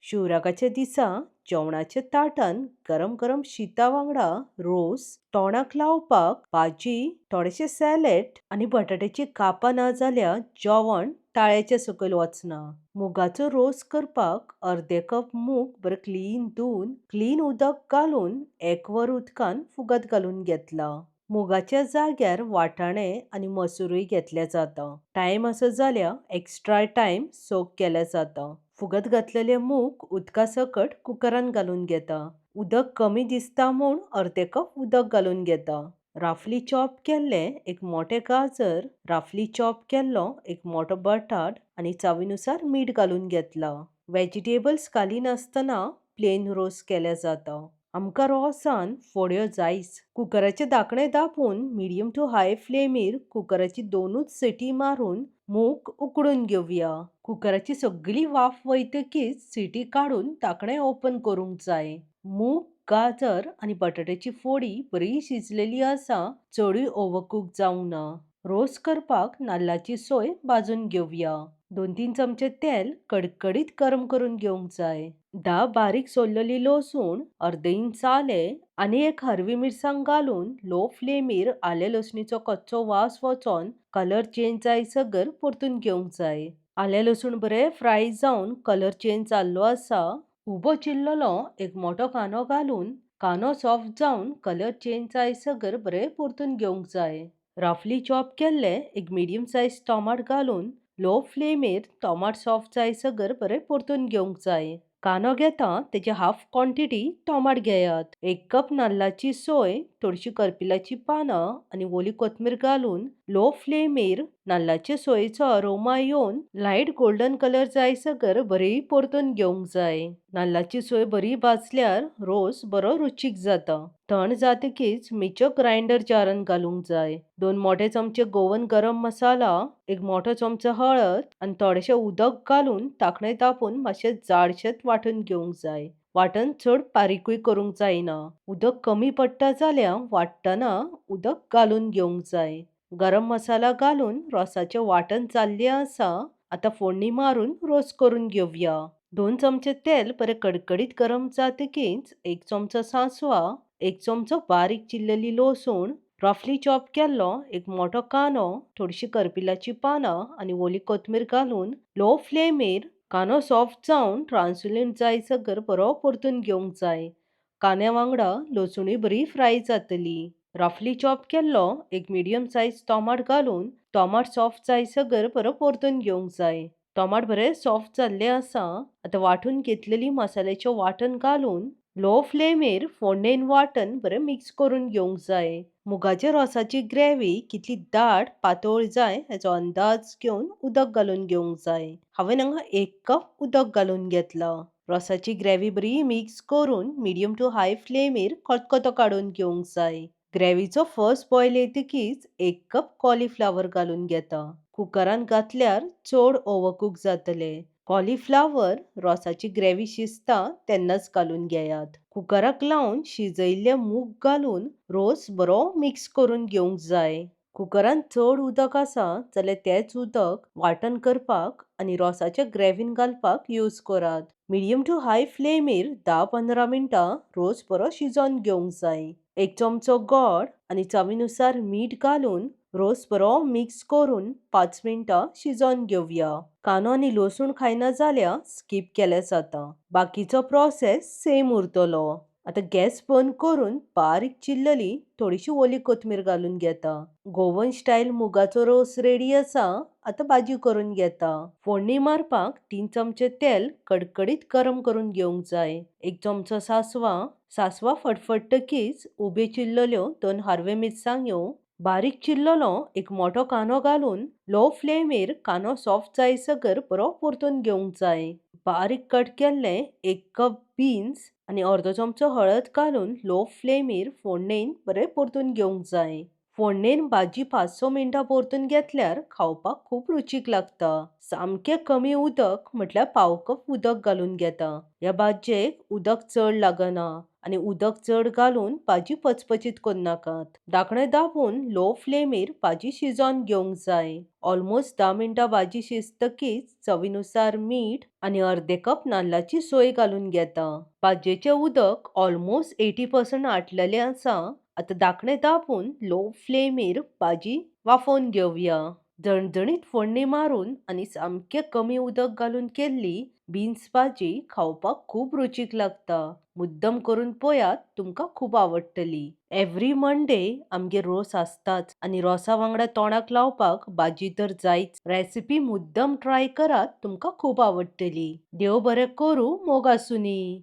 शिवराकाच्या दिसा जेवणाच्या ताटान गरम गरम शीता वांगडा रोस, तोंडाक लावपाक भाजी, थोडेशे सॅलेड आनी बटाट्याची कापां ना जाल्यार जेवण ताळ्याच्या सकयल वचना. मुगाचो रोस करपाक अर्दे कप मूग बरे क्लीन धुवन क्लीन उदक घालून 1 वर उदकान फुगत घालून घेतला. मुगाच्या जाग्यार वाटाणे आनी मसूरय घेतले जाता. टायम आसा जाल्यार एक्स्ट्रा टायम सोक केले जाता. फुगत घातलेले मूग उदका सकट कुकरान घालून घेता. उदक कमी दिसता म्हूण अर्दे कप उदक घालून घेता. राफली चॉप केल्ले एक मोठे गाजर, राफली चॉप केल्लो एक मोठो बटाट आनी चवीनुसार मीठ घालून घेतला. व्हेजिटेबल्स घालिनासतना प्लेन रोस केले जाता. आमकां रोसान फोड्यो जायच. कुकराचें धाकणें धांपून मिडियम टू हाय फ्लेमीर कुकराची 2च सिटी मारून मूग उकडून घेवया. कुकराची सगळी वाफ वयतकीच सिटी काडून धाकणें ओपन करूंक जाय. मूग, गाजर आनी बटाट्याची फोडी बरी शिजलेली आसा, चडूय ओव्हरकूक जावंक ना. रोस करपाक नाल्लाची सोय भाजून घेवया. 2-3 चमचे तेल कडकडीत गरम करून घेवंक जाय. 10 बारीक सोललेली लसूण, अर्दे इंच आले आनी एक हरवी मिरसांग घालून लो फ्लेमीर आले लसणीचो कच्चो वास वचोन कलर चेंज जायसर परतून घेवंक जाय. आले लसूण बरे फ्राय जावन कलर चेंज जाल्लो आसा. उबो चिरलेलो एक मोठो कांदो घालून कांदो सॉफ्ट जावन कलर चेंज जायसर बरे परतून घेवंक जाय. राफली चॉप केल्ले एक मिडियम सायज टोमाट घालून लो फ्लेमीर टोमाट सॉफ्ट जायसर बरे परतून घेवंक जाय. कांदो घेता तेजी हाफ क्वांटिटी टोमाट घेयात. 1 कप नाल्लाची सोय, थोडीशी करपिलाची पानां आनी ओली कोथमीर घालून लो फ्लेमीर नाल्लाचे सोयेचो अरोमा येवन लायट गोल्डन कलर जायसर बरी परतून घेवंक जाय. नाल्लाची सोय बरी भाजल्यार रोस बरो रुचीक जाता. थंड जातकीच मिक्सर ग्राइंडर जारान घालूंक जाय. 2 मोठे चमचे गोवन गरम मसाला, 1 मोठो चमचो हळद आनी थोडेशें उदक घालून धाकणें धांपून मातशें जाडशें वांटून घेवंक जाय. वांटण चड बारीकूय करूंक जायना. उदक कमी पडटा जाल्यार वांटटना उदक घालून घेवंक जाय. गरम मसाला घालून रोसाचें वांटण जाल्लें आसा. आतां फोडणी मारून रोस करून घेवया. 2 चमचे तेल बरे कडकडीत गरम जातकीच 1 चमचो सांसवा, 1 चमचो बारीक चिरलेली लसूण, रफली चॉप केल्लो एक मोठो कांदो, थोडीशी करपिलाची पानां आनी ओली कोथमीर घालून लो फ्लेमीर कांदो सॉफ्ट जावन ट्रान्सलुसंट जायसर बरो परतून घेवंक जाय. कांद्या वांगडा लसूणय बरी फ्राय जातली. रफली चॉप केल्लो एक मिडियम सायज टोमाट घालून टोमाट सॉफ्ट जायसर बरो परतून घेवंक जाय. टोमाट बरे सॉफ्ट जाल्ले आसा. आतां वांटून घेतलेली मसाल्याचें वांटण घालून लो फ्लेमीर फोडणेन वांटण बरें मिक्स करून घेवंक जाय. मुगाच्या रोसाची ग्रेव्ही कितली दाट पातळ जाय हेचो अंदाज घेवन उदक घालून घेवंक जाय. हांवें हांगा 1 कप उदक घालून घेतला. रोसाची ग्रेव्ही बरी मिक्स करून मिडियम टू हाय फ्लेमीर खतखतो काडून घेवंक जाय. ग्रेव्हीचो फर्स्ट बॉयल येतकीच 1 कप कॉलीफ्लावर घालून घेता. कुकरान घातल्यार चड ओव्हरकूक जातले. कॉलीफ्लावर रोसाची ग्रेव्ही शिजता तेन्नाच घालून घेयात. कुकराक लावन शिजयल्ले मूग घालून रोस बरो मिक्स करून घेवंक जाय. कुकरान चड उदक आसा जाल्यार तेच उदक वांटण करपाक आनी रोसाच्या ग्रेव्हीन घालपाक यूज करात. मिडियम टू हाय फ्लेमीर 10-15 मिनटां रोस बरो शिजोवन घेवंक जाय. 1 चमचो गोड आनी चवीनुसार मीठ घालून रोस बरो मिक्स करून 5 मिनटां शिजोवन घेवया. कांदो आनी लसूण खायना जाल्यार स्किप केलें जाता. बाकीचो प्रोसेस सेम उरतलो. आतां गॅस बंद करून बारीक चिरलेली थोडीशी ओली कोथमीर घालून घेता. गोवन स्टायल मुगाचो रोस रेडी आसा. आतां भाजी करून घेता. फोडणी मारपाक 3 चमचे तेल कडकडीत गरम करून घेवंक जाय. 1 चमचो सांसवा फडफडटकीच उबे चिरलेल्यो 2 हरवे मिरसांग्यो, बारीक चिरलेलो एक मोठो कांदो घालून लो फ्लेमीर कांदो सॉफ्ट जायसर बरो परतून घेवंक जाय. बारीक कट केल्ले 1 कप बीन्स आनी अर्दो चमचो हळद घालून लो फ्लेमीर फोडणेन बरे परतून घेवंक जाय. फोडणेन भाजी 5-6 मिनटां परतून घेतल्यार खावपाक खूब रुचीक लागता. सामकें कमी उदक म्हटल्यार पाव कप उदक घालून घेता. ह्या भाजयेक उदक चड लागना आनी उदक चड घालून भाजी पचपचीत करनाकात. धाकणें दाबून लो फ्लेमीर भाजी शिजोवन घेवंक जाय. ऑलमोस्ट 10 मिनटां भाजी शिजतकीच चवीनुसार मीठ आनी अर्दे कप नाल्लाची सोय घालून घेता. भाजयेचें उदक ऑलमोस्ट 80% आटलेलें आसा. आतां धाकणें दाबून लो फ्लेमीर भाजी वाफोवन घेवया. झणझणीत फोडणी मारून आनी सामकें कमी उदक घालून केल्ली बीन्स भाजी खावपाक खूब रुचीक लागता. मुद्दम करून पळयात, तुमकां खूब आवडटली. एव्हरी मंडे आमगेर रोस आसताच आनी रोसा वांगडा तोंडाक लावपाक भाजी तर जायच. रेसिपी मुद्दम ट्राय करात, तुमकां खूब आवडटली. देव बरें करूं, मोग आसूनी.